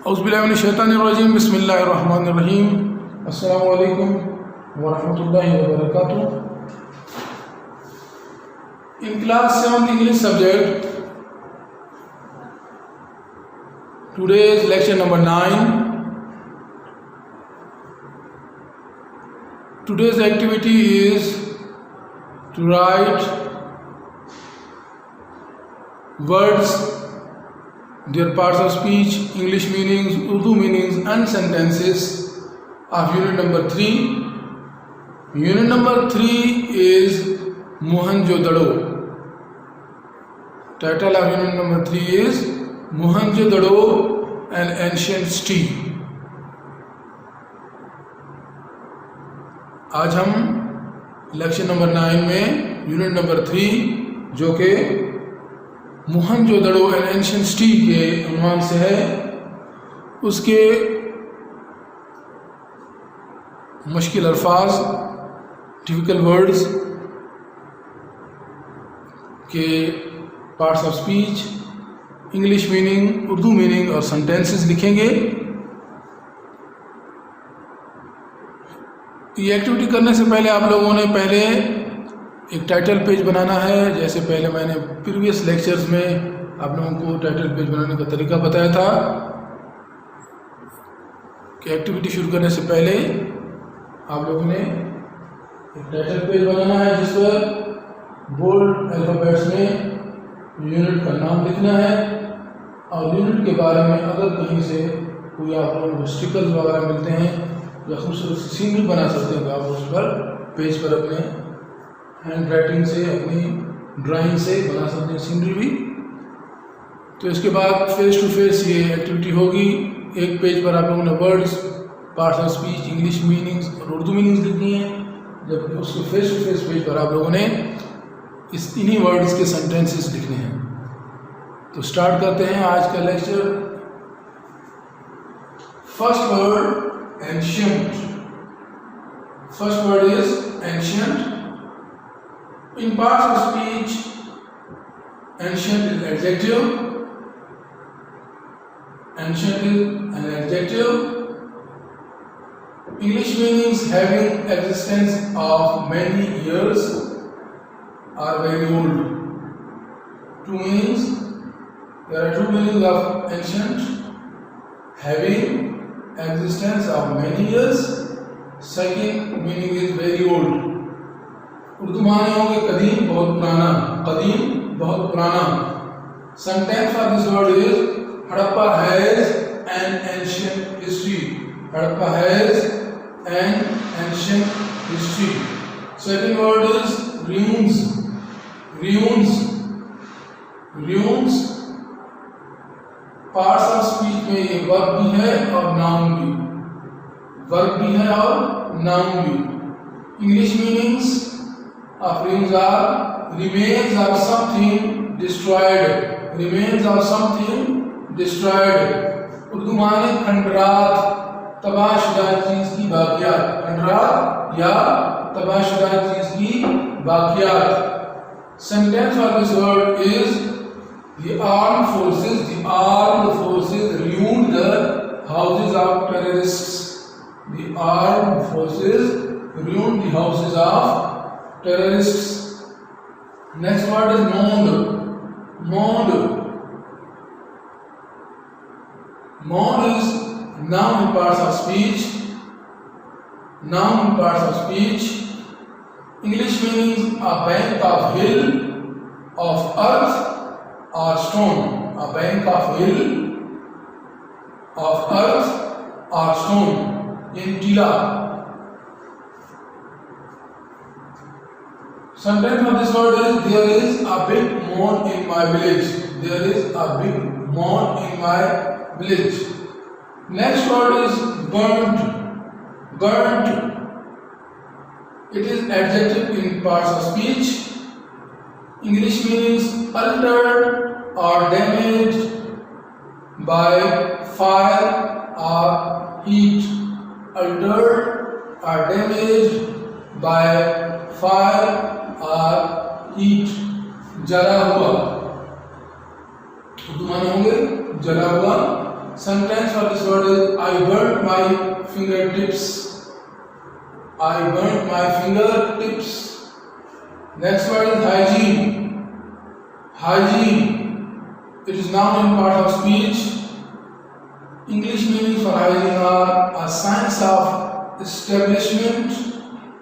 औज़ुबिल्लाहिमिनश्शैतानिर्रजीम बिस्मिल्लाहिर्रहमानिर्रहीम अस्सलामु अलैकुम वरहमतुल्लाहि वबरकातुह। In class 7th English subject, today is lecture number 9. Today's activity is to write words, their parts of speech, English meanings, Urdu meanings and sentences of unit number 3. Unit number 3 is Mohenjo-daro. Title of unit number 3 is Mohenjo-daro, an ancient city. आज हम lecture number 9 में unit number 3 जो कि Mohenjodaro N ancient city के उन्वान से है, उसके मुश्किल अल्फाज, टिपिकल वर्ड्स के parts of speech, English meaning, Urdu meaning और सेंटेंसेस लिखेंगे। ये एक्टिविटी करने से पहले आप लोगों ने पहले एक टाइटल पेज बनाना है। जैसे पहले मैंने प्रीवियस लेक्चर्स में आप लोगों को टाइटल पेज बनाने का तरीका बताया था कि एक्टिविटी शुरू करने से पहले आप लोगों ने एक टाइटल पेज बनाना है जिस पर बोल्ड अल्फाबेट्स में यूनिट का नाम लिखना है और यूनिट के बारे में अगर कहीं से कोई आप लोगों को स्टिकर्स वगैरह मिलते हैं या खूबसूरत सी सीनरी बना सकते हैं तो आप उस पर पेज पर अपने हैंड राइटिंग से, अपनी ड्राइंग से बना सकते हैं सीनरी भी। तो इसके बाद फेस टू फेस ये एक्टिविटी होगी। एक पेज पर आप लोगों ने words, parts of speech, English meanings और उर्दू मीनिंग्स लिखनी है, जबकि उसके फेस टू फेस पेज पर आप लोगों ने इन्हीं वर्ड्स के सेंटेंसेस लिखने हैं। तो स्टार्ट करते हैं आज का lecture. First word ancient. First word is ancient. In parts of speech, ancient is adjective. Ancient is an adjective. English meanings having existence of many years are very old. Two meanings. There are two meanings of ancient: having existence of many years. Second meaning is very old. Urdu माने होंगे कदीम, बहुत पुराना। कदीम, बहुत पुराना। Sentence for this word is Harappa has an ancient history. Harappa has an ancient history. Second word is ruins. ruins. ruins parts of speech में ये वर्ब भी है और नाउन भी। वर्ब भी है और नाउन भी। English meanings of ruins are remains of something destroyed. Remains of something destroyed. Urdu माने खंडरात, तबाहशुदा चीज की बाकियात। खंडरात या तबाहशुदा चीज की बाकियात। Sentence for this word is the armed forces. The armed forces ruined the houses of terrorists. The armed forces ruined the houses of terrorists. Next word is monde. Monde. Monde is noun in parts of speech. Noun in parts of speech. English meanings: a bank of hill, of earth or stone. A bank of hill, of earth or stone. In Tila. Sentence of this word is: there is a big mound in my village. There is a big mound in my village. Next word is burnt. Burnt. It is adjective in parts of speech. English meanings: altered or damaged by fire or heat. Altered or damaged by fire और heat. जला हुआ, उर्दू माने होंगे जला हुआ Sentence for this word is I burnt my fingertips. I burnt my fingertips. Next word is hygiene. Hygiene. It is noun in part of speech. English meanings for hygiene are a science of establishment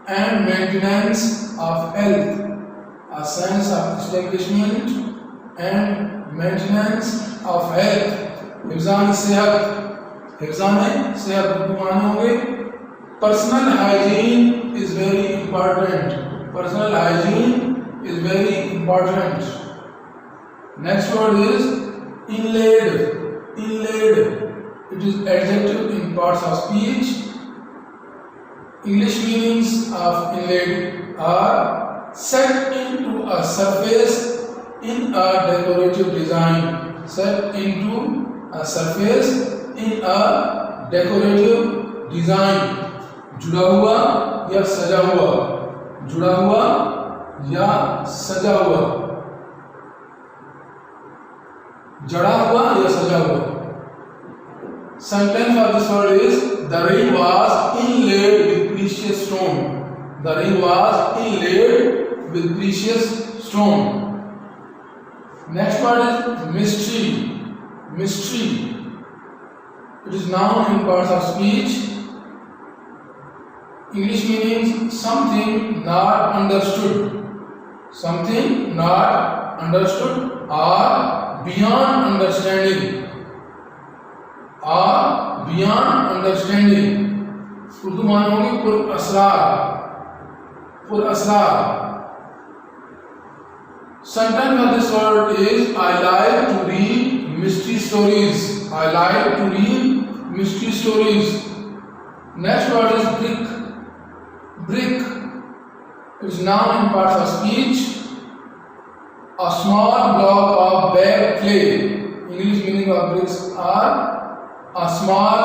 and maintenance of health. A science of establishment and maintenance of health. हिफ्ज़ान सेहत, हिफ्ज़ान सेहत माने होंगे personal hygiene is very important. Personal hygiene is very important. Next word is inlaid. Inlaid. It is adjective in parts of speech. English meanings of inlaid are set into a surface in a decorative design. Set into a surface in a decorative design. जुड़ा हुआ या सजा हुआ. जुड़ा हुआ या सजा हुआ. जड़ा हुआ या सजा हुआ. Sentence for this word is the ring was inlaid with precious stone. The ring was inlaid with precious stone. Next word is mystery. Mystery. It is noun in parts of speech. English meanings something not understood. Something not understood or beyond understanding. Or beyond understanding. Urdu माने होंगे पुर असरार. पुर Asrar. Sentence of this word is I like to read mystery stories. I like to read mystery stories. Next word is brick. Brick is noun in parts of speech. A small block of bare clay. English meaning of bricks are a small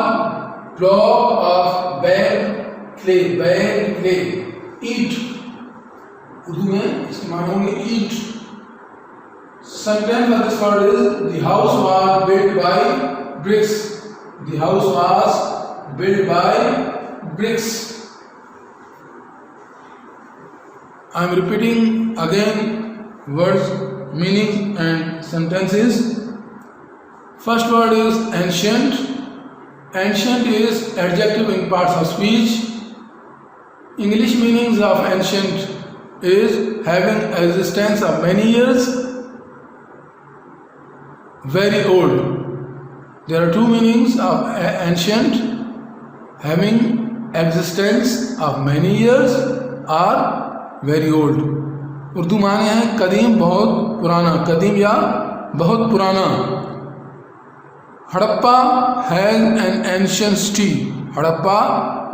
block of bare clay. Bare clay. Eat. Urdu में इसके माने होंगे eat. Sentence of this word is the house was built by bricks. The house was built by bricks. I am repeating again words, meaning and sentences. First word is ancient. Ancient is adjective in parts of speech. English meanings of ancient is having existence of many years, very old. There are two meanings of ancient: having existence of many years or very old. Urdu माने हैं कदीम, बहुत पुराना. कदीम या बहुत पुराना. Harappa has an ancient history. Harappa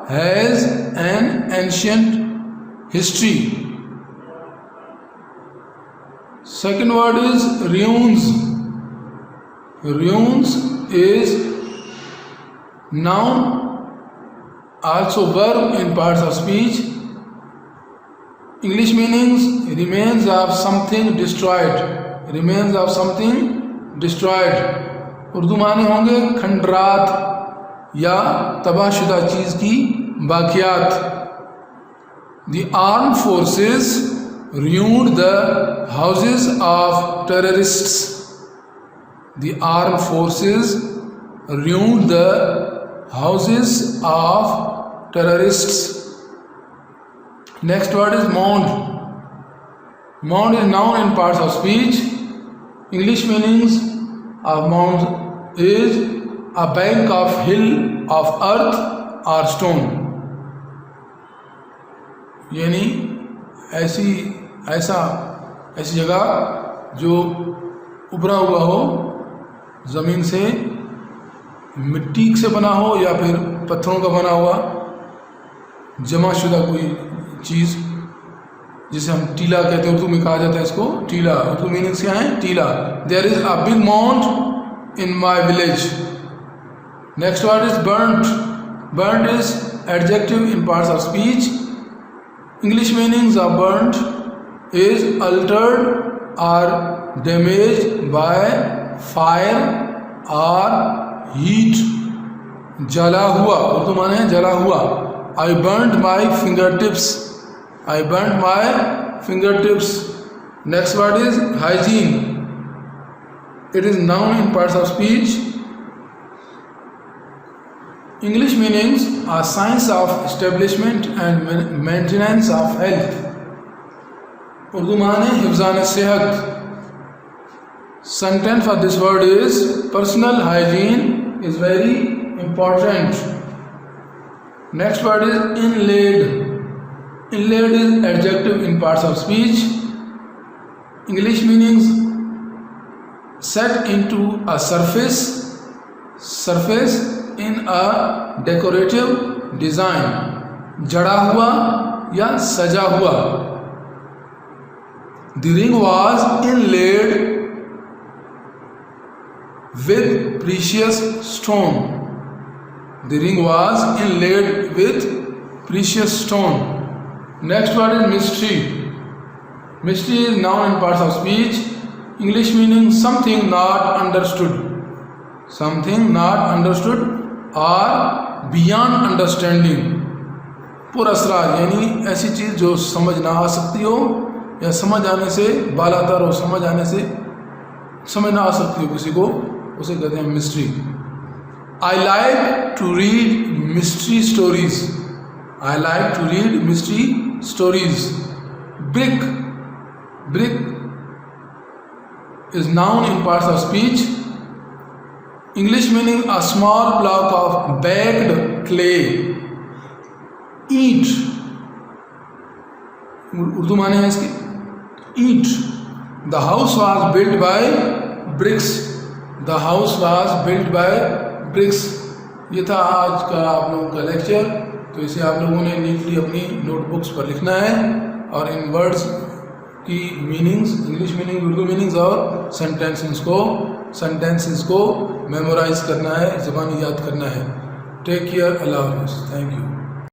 has an ancient history. Second word is ruins. Ruins is noun, also verb in parts of speech. English meanings remains of something destroyed. Remains of something destroyed. Urdu माने होंगे खंडरात या तबाहशुदा चीज की बाकियात. The armed forces ruined the houses of terrorists. The armed forces ruined the houses of terrorists. Next word is mound. Mound is noun in parts of speech. English meanings of mound is a bank of hill of earth or stone. यानी ऐसी जगह जो उभरा हुआ हो, जमीन से, मिट्टी से बना हो या फिर पत्थरों का बना हुआ जमाशुदा कोई चीज, जिसे हम टीला कहते हैं. उर्दू में कहा जाता है इसको टीला. उर्दू मीनिंग्स क्या है? टीला. There is a big mount in my village. Next word is burnt. Burnt is adjective in parts of speech. English meanings of burnt is altered और डैमेज बाय फायर और हीट, जला हुआ, उर्दू माने है जला हुआ। I burned my finger tips, I burned my finger tips. Next word is hygiene, it is noun in parts of speech. English meanings are science of establishment and maintenance of health. Urdu माने हिफ्ज़ान सेहत। Sentence for this word is personal hygiene is very important. Next word is inlaid. Inlaid is adjective in parts of speech. English meanings set into a surface in a decorative design, जड़ा हुआ या सजा हुआ। The ring was inlaid with precious stone. The ring was inlaid with precious stone. Next word is mystery. Mystery is noun in parts of speech. English meaning something not understood. Something not understood or beyond understanding. पुरअसरार यानी ऐसी चीज़ जो समझ ना आ सकती हो या समझ आने से बालातर हो, समझ आने से समझ ना आ सकती हो किसी को, उसे कहते हैं mystery. I like to read mystery stories, I like to read mystery stories. Brick, brick is noun in parts of speech. English meaning a small block of baked clay. Eat, Urdu माने है इसके ईट। The house was built by bricks. The house was built by bricks. ये था आज का आप लोगों का लेक्चर। तो इसे आप लोगों ने नीटली अपनी नोटबुक्स पर लिखना है और इन वर्ड्स की meanings, English meaning, Urdu meanings और सेंटेंसेस को मेमोराइज करना है, ज़बानी याद करना है। टेक केयर, अल्लाह हाफ़िज़, थैंक यू।